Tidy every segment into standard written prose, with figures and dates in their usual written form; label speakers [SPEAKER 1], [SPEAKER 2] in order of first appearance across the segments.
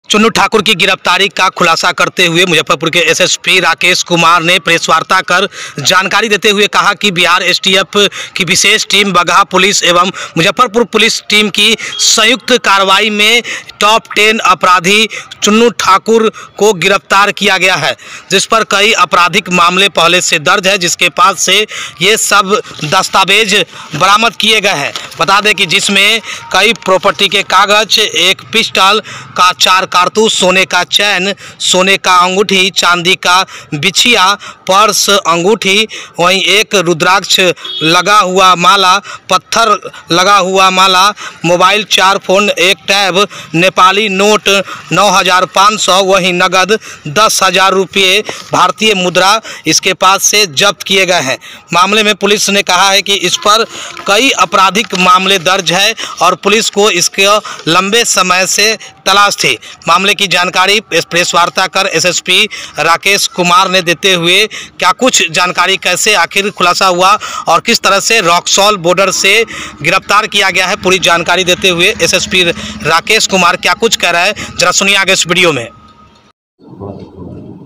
[SPEAKER 1] चुन्नू ठाकुर की गिरफ्तारी का खुलासा करते हुए मुजफ्फरपुर के एसएसपी राकेश कुमार ने प्रेस वार्ता कर जानकारी देते हुए कहा कि बिहार एसटीएफ की विशेष टीम, बगहा पुलिस एवं मुजफ्फरपुर पुलिस टीम की संयुक्त कार्रवाई में टॉप 10 अपराधी चुन्नू ठाकुर को गिरफ्तार किया गया है, जिस पर कई आपराधिक मामले पहले से दर्ज है, जिसके पास से ये सब दस्तावेज बरामद किए गए हैं। बता दें कि जिसमें कई प्रॉपर्टी के कागज, एक पिस्टल का 4 कारतूस, सोने का चैन, सोने का अंगूठी, चांदी का बिछिया, पर्स, अंगूठी, वहीं एक रुद्राक्ष लगा हुआ माला, पत्थर लगा हुआ माला, मोबाइल, 4 फोन, एक टैब, नेपाली नोट 9,500, वहीं नगद 10,000 रुपये भारतीय मुद्रा इसके पास से जब्त किए गए हैं। मामले में पुलिस ने कहा है कि इस पर कई आपराधिक मामले दर्ज है और पुलिस को इसके लंबे समय से तलाश थी। मामले की जानकारी प्रेस वार्ता कर एसएसपी राकेश कुमार ने देते हुए क्या कुछ जानकारी, कैसे आखिर खुलासा हुआ और किस तरह से रॉक्सॉल बॉर्डर से गिरफ्तार किया गया है, पूरी जानकारी देते हुए एसएसपी राकेश कुमार क्या कुछ कह रहा है, जरा सुनिए आगे इस वीडियो में।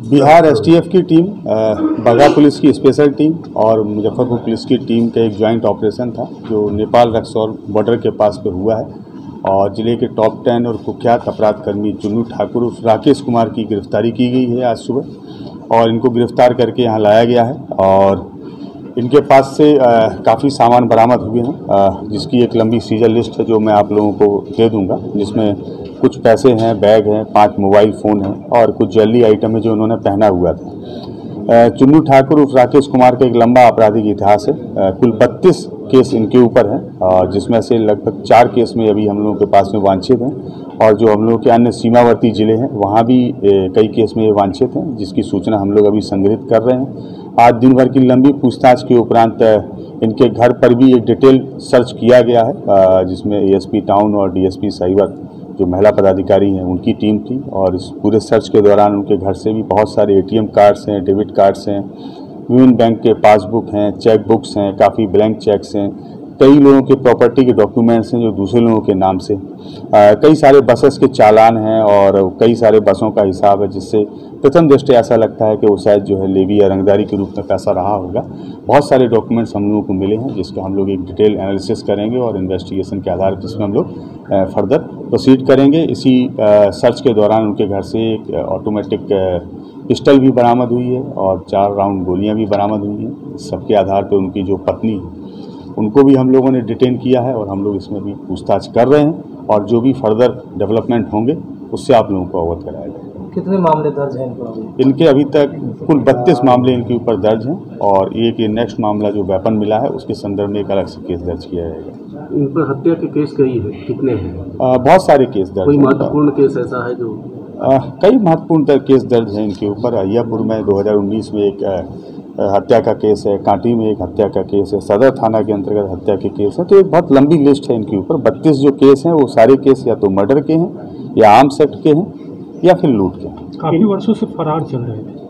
[SPEAKER 2] बिहार एसटीएफ की टीम, बगहा पुलिस की स्पेशल टीम और मुजफ्फरपुर पुलिस की टीम का एक ज्वाइंट ऑपरेशन था जो नेपाल रक्सौल बॉर्डर के पास पे हुआ है और जिले के टॉप 10 और कुख्यात अपराधकर्मी चुन्नू ठाकुर राकेश कुमार की गिरफ्तारी की गई है आज सुबह और इनको गिरफ्तार करके यहाँ लाया गया है और इनके पास से काफ़ी सामान बरामद हुए हैं, जिसकी एक लंबी सीजर लिस्ट है जो मैं आप लोगों को दे दूंगा, जिसमें कुछ पैसे हैं, बैग हैं, 5 मोबाइल फ़ोन हैं और कुछ ज्वेलरी आइटम है जो उन्होंने पहना हुआ था। चुन्नू ठाकुर उर्फ राकेश कुमार का एक लंबा आपराधिक इतिहास है। कुल 32 केस इनके ऊपर हैं, जिसमें से लगभग 4 केस में अभी हम लोगों के पास में वांछित हैं और जो हम लोगों के अन्य सीमावर्ती ज़िले हैं वहाँ भी कई केस में ये वांछित हैं, जिसकी सूचना हम लोग अभी संग्रहित कर रहे हैं। आज दिन भर की लंबी पूछताछ के उपरांत इनके घर पर भी एक डिटेल सर्च किया गया है, जिसमें एएसपी टाउन और डीएसपी साइबर जो महिला पदाधिकारी हैं उनकी टीम थी और इस पूरे सर्च के दौरान उनके घर से भी बहुत सारे एटीएम कार्ड्स हैं, डेबिट कार्ड्स हैं, यूनियन बैंक के पासबुक हैं, चेक बुक्स हैं, काफ़ी ब्लैंक चेक्स हैं, कई लोगों के प्रॉपर्टी के डॉक्यूमेंट्स हैं जो दूसरे लोगों के नाम से, कई सारे बसेस के चालान हैं और कई सारे बसों का हिसाब है, जिससे प्रथम दृष्टि ऐसा लगता है कि वो शायद जो है लेवी या रंगदारी के रूप में पैसा रहा होगा। बहुत सारे डॉक्यूमेंट्स हम लोगों को मिले हैं जिसका हम लोग एक डिटेल एनालिसिस करेंगे और इन्वेस्टिगेशन के आधार पर इसमें हम लोग फर्दर प्रोसीड करेंगे। इसी सर्च के दौरान उनके घर से एक ऑटोमेटिक पिस्टल भी बरामद हुई है और 4 राउंड गोलियाँ भी बरामद हुई हैं। सबके आधार पर उनकी जो पत्नी उनको भी हम लोगों ने डिटेन किया है और हम लोग इसमें भी पूछताछ कर रहे हैं और जो भी फर्दर डेवलपमेंट होंगे उससे आप लोगों को अवगत कराया जाएगा।
[SPEAKER 3] कितने मामले दर्ज हैं
[SPEAKER 2] इनके अभी तक कुल 32 मामले इनके ऊपर दर्ज हैं और एक ये नेक्स्ट मामला जो वेपन मिला है उसके संदर्भ में एक अलग से केस दर्ज किया जाएगा।
[SPEAKER 3] इन पर हत्या के केस कई है, कितने हैं?
[SPEAKER 2] बहुत सारे केस दर्ज।
[SPEAKER 3] कोई महत्वपूर्ण केस ऐसा है जो?
[SPEAKER 2] कई महत्वपूर्ण केस दर्ज हैं इनके ऊपर। अय्यापुर में 2019 में एक हत्या का केस है, कांटी में एक हत्या का केस है, सदर थाना के अंतर्गत हत्या के केस है। तो एक बहुत लंबी लिस्ट है इनके ऊपर। 32 जो केस हैं वो सारे केस या तो मर्डर के हैं या आर्म्स एक्ट के हैं या फिर लूट के हैं।
[SPEAKER 3] काफ़ी वर्षों से फरार चल रहे थे।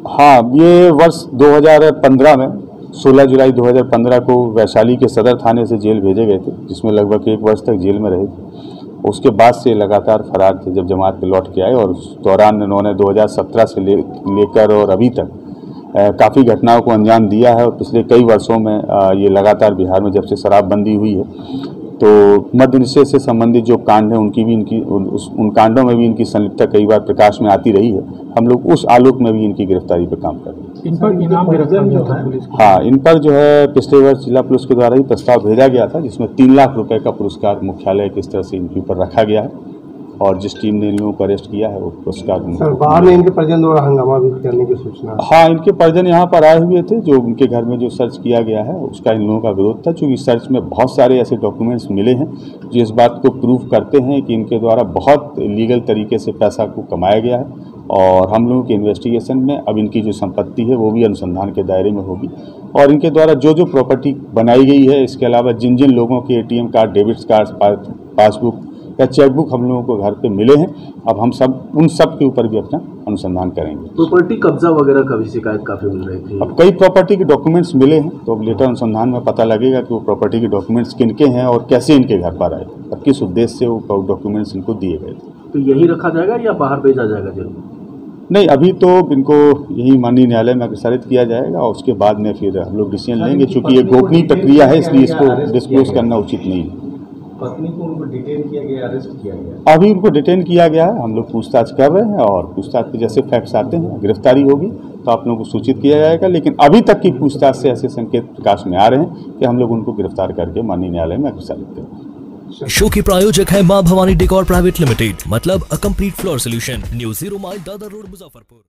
[SPEAKER 2] हाँ, ये वर्ष 2015 में 16 जुलाई 2015 को वैशाली के सदर थाने से जेल भेजे गए थे, जिसमें लगभग 1 वर्ष तक जेल में रहे थे। उसके बाद से लगातार फरार थे जब जमात पे लौट के आए और उस दौरान इन्होंने 2017 से लेकर और अभी तक काफ़ी घटनाओं को अंजाम दिया है और पिछले कई वर्षों में ये लगातार बिहार में जब से शराबबंदी हुई है तो मद्य निषेध से संबंधित जो कांड हैं उन कांडों में भी इनकी संलिप्तता कई बार प्रकाश में आती रही है। हम लोग उस आलोक में भी इनकी गिरफ्तारी पर काम कर रहे हैं।
[SPEAKER 3] इन पर इनाम भी रखा गया था पुलिस को?
[SPEAKER 2] हाँ, इन पर जो है पिछले वर्ष जिला पुलिस के द्वारा ही प्रस्ताव भेजा गया था, जिसमें 3 लाख रुपए का पुरस्कार मुख्यालय की तरह से इनके ऊपर रखा गया है और जिस टीम ने इन लोगों को अरेस्ट किया है वो पुरस्कार।
[SPEAKER 3] बाहर में इनके परिजन द्वारा हंगामा भी करने की सूचना?
[SPEAKER 2] हाँ, इनके परिजन यहाँ पर आए हुए थे। जो उनके घर में जो सर्च किया गया है उसका इन लोगों का विरोध था, क्योंकि सर्च में बहुत सारे ऐसे डॉक्यूमेंट्स मिले हैं जो इस बात को प्रूव करते हैं कि इनके द्वारा बहुत लीगल तरीके से पैसा को कमाया गया है और हम लोगों के इन्वेस्टिगेशन में अब इनकी जो संपत्ति है वो भी अनुसंधान के दायरे में होगी और इनके द्वारा जो जो प्रॉपर्टी बनाई गई है, इसके अलावा जिन जिन लोगों के ATM card, debit card, passbook या चेकबुक हम लोगों को घर पे मिले हैं, अब हम सब उन सब के ऊपर भी अपना अनुसंधान करेंगे।
[SPEAKER 3] प्रॉपर्टी कब्जा वगैरह का भी शिकायत काफ़ी मिल रही थी।
[SPEAKER 2] अब कई प्रॉपर्टी के डॉक्यूमेंट्स मिले हैं तो अब लेटर अनुसंधान में पता लगेगा कि वो प्रॉपर्टी के डॉक्यूमेंट्स किनके हैं और कैसे इनके घर पर आए और किस उद्देश्य से वो डॉक्यूमेंट्स इनको दिए गए थे।
[SPEAKER 3] तो यही रखा जाएगा या बाहर भेजा जाएगा जेल?
[SPEAKER 2] नहीं, अभी तो इनको यही माननीय न्यायालय में अग्रसारित किया जाएगा और उसके बाद में फिर हम लोग डिसीजन लेंगे। चूँकि ये गोपनीय प्रक्रिया है इसलिए इसको डिस्क्लोज करना उचित नहीं है।
[SPEAKER 4] पत्नी को उनको डिटेन किया गया, अरेस्ट किया गया?
[SPEAKER 2] अभी उनको डिटेन किया गया है, हम लोग पूछताछ कर रहे हैं और पूछताछ के जैसे फैक्ट्स आते हैं, गिरफ्तारी होगी तो आप लोगों को सूचित किया जाएगा। लेकिन अभी तक की पूछताछ से ऐसे संकेत प्रकाश में आ रहे हैं कि हम लोग उनको गिरफ्तार करके माननीय न्यायालय में अग्रसारित करेंगे।
[SPEAKER 5] शो के प्रायोजक है मां भवानी डेकोर प्राइवेट लिमिटेड, मतलब a complete floor solution, new 0 mile Dadar road, Muzaffarpur.